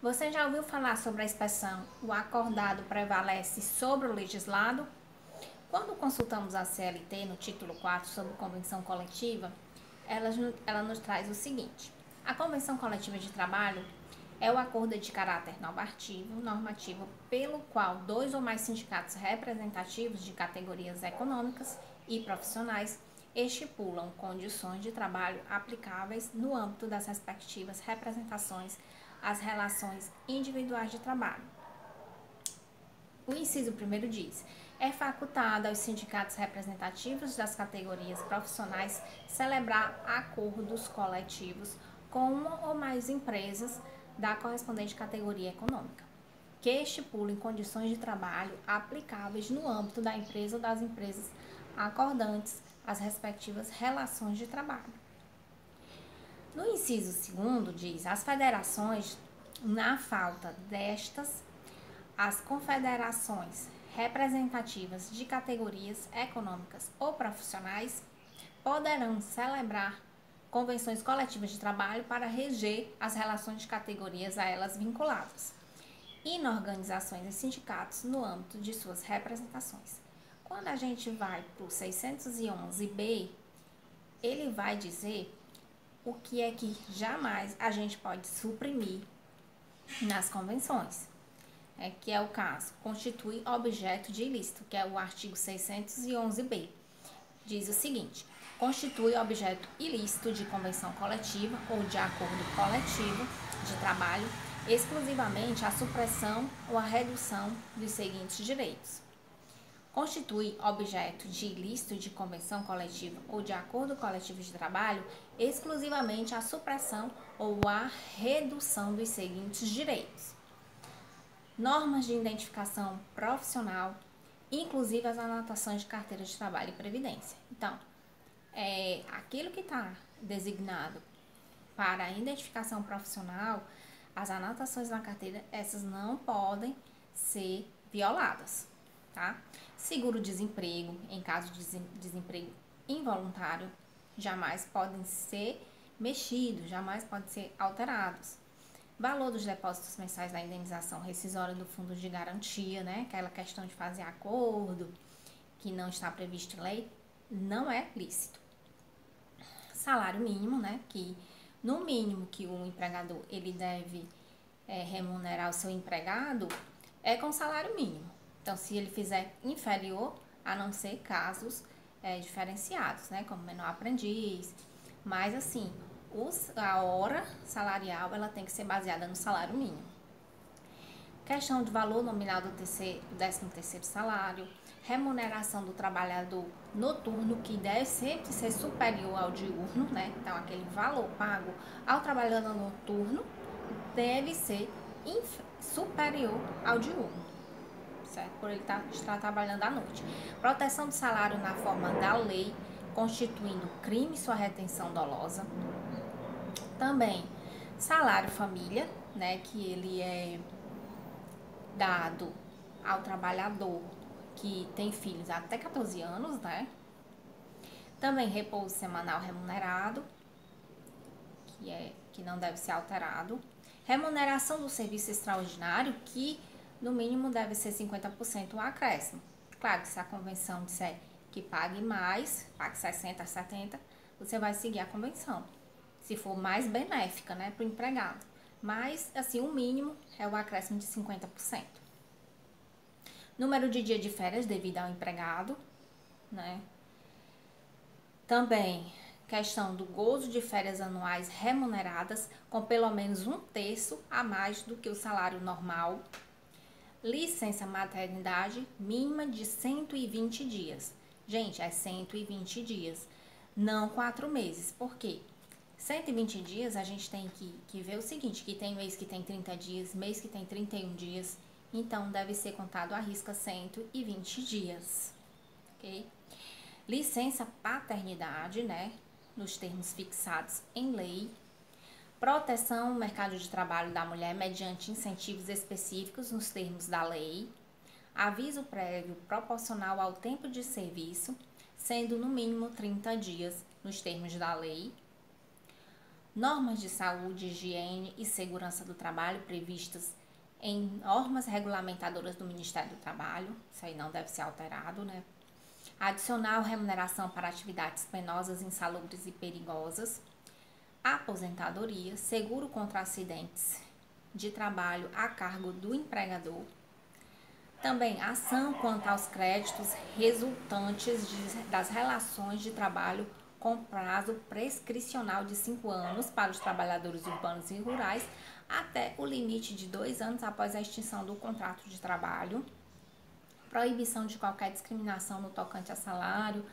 Você já ouviu falar sobre a expressão "o acordado prevalece sobre o legislado"? Quando consultamos a CLT no título 4 sobre convenção coletiva, ela nos traz o seguinte: a convenção coletiva de trabalho é o acordo de caráter normativo pelo qual dois ou mais sindicatos representativos de categorias econômicas e profissionais estipulam condições de trabalho aplicáveis no âmbito das respectivas representações às relações individuais de trabalho. O inciso 1º diz: é facultado aos sindicatos representativos das categorias profissionais celebrar acordos coletivos com uma ou mais empresas da correspondente categoria econômica, que estipulem condições de trabalho aplicáveis no âmbito da empresa ou das empresas acordantes as respectivas relações de trabalho. No inciso 2º diz: as federações, na falta destas, as confederações representativas de categorias econômicas ou profissionais poderão celebrar convenções coletivas de trabalho para reger as relações de categorias a elas vinculadas, inorganizações e sindicatos no âmbito de suas representações. Quando a gente vai para o 611b, ele vai dizer o que é que jamais a gente pode suprimir nas convenções. Que é o caso, constitui objeto de ilícito, que é o artigo 611b. Diz o seguinte: constitui objeto ilícito de convenção coletiva ou de acordo coletivo de trabalho exclusivamente a supressão ou a redução dos seguintes direitos. Constitui objeto de ilícito de convenção coletiva ou de acordo coletivo de trabalho exclusivamente a supressão ou a redução dos seguintes direitos: normas de identificação profissional, inclusive as anotações de carteira de trabalho e previdência. Então, aquilo que está designado para a identificação profissional, as anotações na carteira, essas não podem ser violadas, tá? Seguro-desemprego, em caso de desemprego involuntário, jamais podem ser mexidos, jamais podem ser alterados. Valor dos depósitos mensais da indenização rescisória do fundo de garantia, né? Aquela questão de fazer acordo que não está previsto em lei, não é lícito. Salário mínimo, né? Que no mínimo que o empregador ele deve remunerar o seu empregado é com salário mínimo. Então, se ele fizer inferior, a não ser casos diferenciados, né? Como menor aprendiz, mas assim, a hora salarial ela tem que ser baseada no salário mínimo. Questão de valor nominal do 13º salário, remuneração do trabalhador noturno, que deve sempre ser superior ao diurno, né? Então, aquele valor pago ao trabalhador noturno deve ser superior ao diurno, certo? Por ele estar trabalhando à noite. Proteção do salário na forma da lei, constituindo crime sua retenção dolosa. Também salário família, né, que ele é dado ao trabalhador que tem filhos até 14 anos, né? Também repouso semanal remunerado, que não deve ser alterado. Remuneração do serviço extraordinário, que no mínimo deve ser 50% o acréscimo. Claro que se a convenção disser que pague mais, pague 60, 70, você vai seguir a convenção, se for mais benéfica, né, para o empregado. Mas, assim, o mínimo é o acréscimo de 50%. Número de dia de férias devido ao empregado, né? Também, questão do gozo de férias anuais remuneradas com pelo menos 1/3 a mais do que o salário normal. Licença maternidade mínima de 120 dias. Gente, é 120 dias, não 4 meses. Por quê? 120 dias a gente tem que ver o seguinte, que tem mês que tem 30 dias, mês que tem 31 dias, então deve ser contado à risca 120 dias, ok? Licença paternidade, né, nos termos fixados em lei. Proteção no mercado de trabalho da mulher mediante incentivos específicos nos termos da lei. Aviso prévio proporcional ao tempo de serviço, sendo no mínimo 30 dias nos termos da lei. normas de saúde, higiene e segurança do trabalho previstas em normas regulamentadoras do Ministério do Trabalho, isso aí não deve ser alterado, né? Adicional remuneração para atividades penosas, insalubres e perigosas, aposentadoria, seguro contra acidentes de trabalho a cargo do empregador, também ação quanto aos créditos resultantes das relações de trabalho com prazo prescricional de 5 anos para os trabalhadores urbanos e rurais, até o limite de 2 anos após a extinção do contrato de trabalho, proibição de qualquer discriminação no tocante a salário,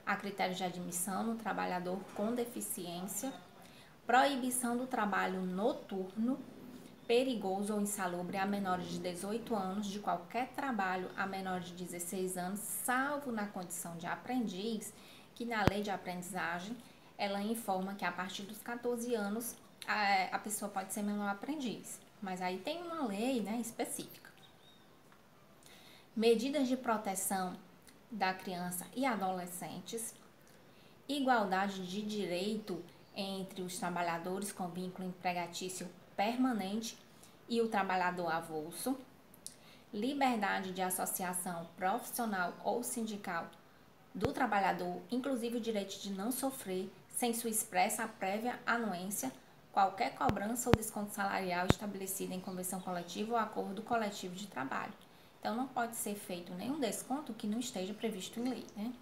a critérios de admissão no trabalhador com deficiência, proibição do trabalho noturno, perigoso ou insalubre a menores de 18 anos, de qualquer trabalho a menores de 16 anos, salvo na condição de aprendiz, que na lei de aprendizagem, ela informa que a partir dos 14 anos a pessoa pode ser menor aprendiz, mas aí tem uma lei, né, específica. Medidas de proteção da criança e adolescentes, igualdade de direito entre os trabalhadores com vínculo empregatício permanente e o trabalhador avulso, liberdade de associação profissional ou sindical do trabalhador, inclusive o direito de não sofrer, sem sua expressa prévia anuência, qualquer cobrança ou desconto salarial estabelecida em convenção coletiva ou acordo coletivo de trabalho. Então, não pode ser feito nenhum desconto que não esteja previsto em lei, né?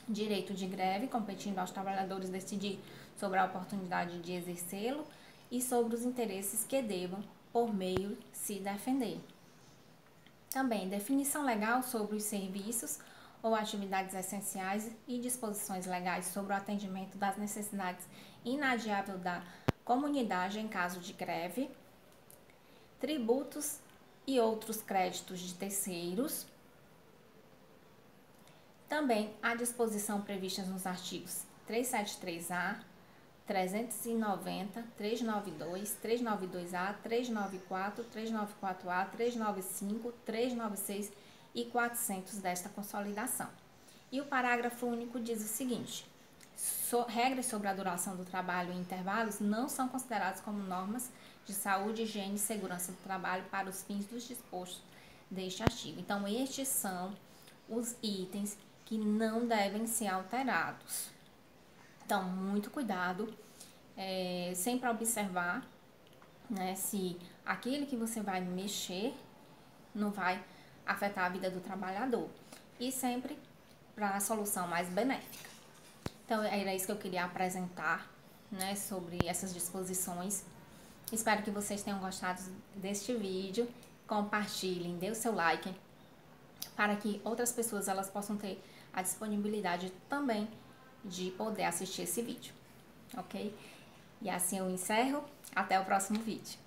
Direito de greve, competindo aos trabalhadores decidir sobre a oportunidade de exercê-lo e sobre os interesses que devam, por meio, se defender. Também, definição legal sobre os serviços ou atividades essenciais e disposições legais sobre o atendimento das necessidades inadiáveis da comunidade em caso de greve, tributos e outros créditos de terceiros. Também há disposição previstas nos artigos 373-A, 390, 392, 392-A, 394, 394-A, 395, 396 e 400 desta consolidação. E o parágrafo único diz o seguinte: regras sobre a duração do trabalho e intervalos não são consideradas como normas de saúde, higiene e segurança do trabalho para os fins dos dispostos deste artigo. Então, estes são os itens que não devem ser alterados. Então, muito cuidado, sempre observar, né, se aquilo que você vai mexer não vai afetar a vida do trabalhador. E sempre para a solução mais benéfica. Então, era isso que eu queria apresentar, né, sobre essas disposições. Espero que vocês tenham gostado deste vídeo. Compartilhem, dê o seu like, para que outras pessoas elas possam ter a disponibilidade também de poder assistir esse vídeo, ok? E assim eu encerro. Até o próximo vídeo.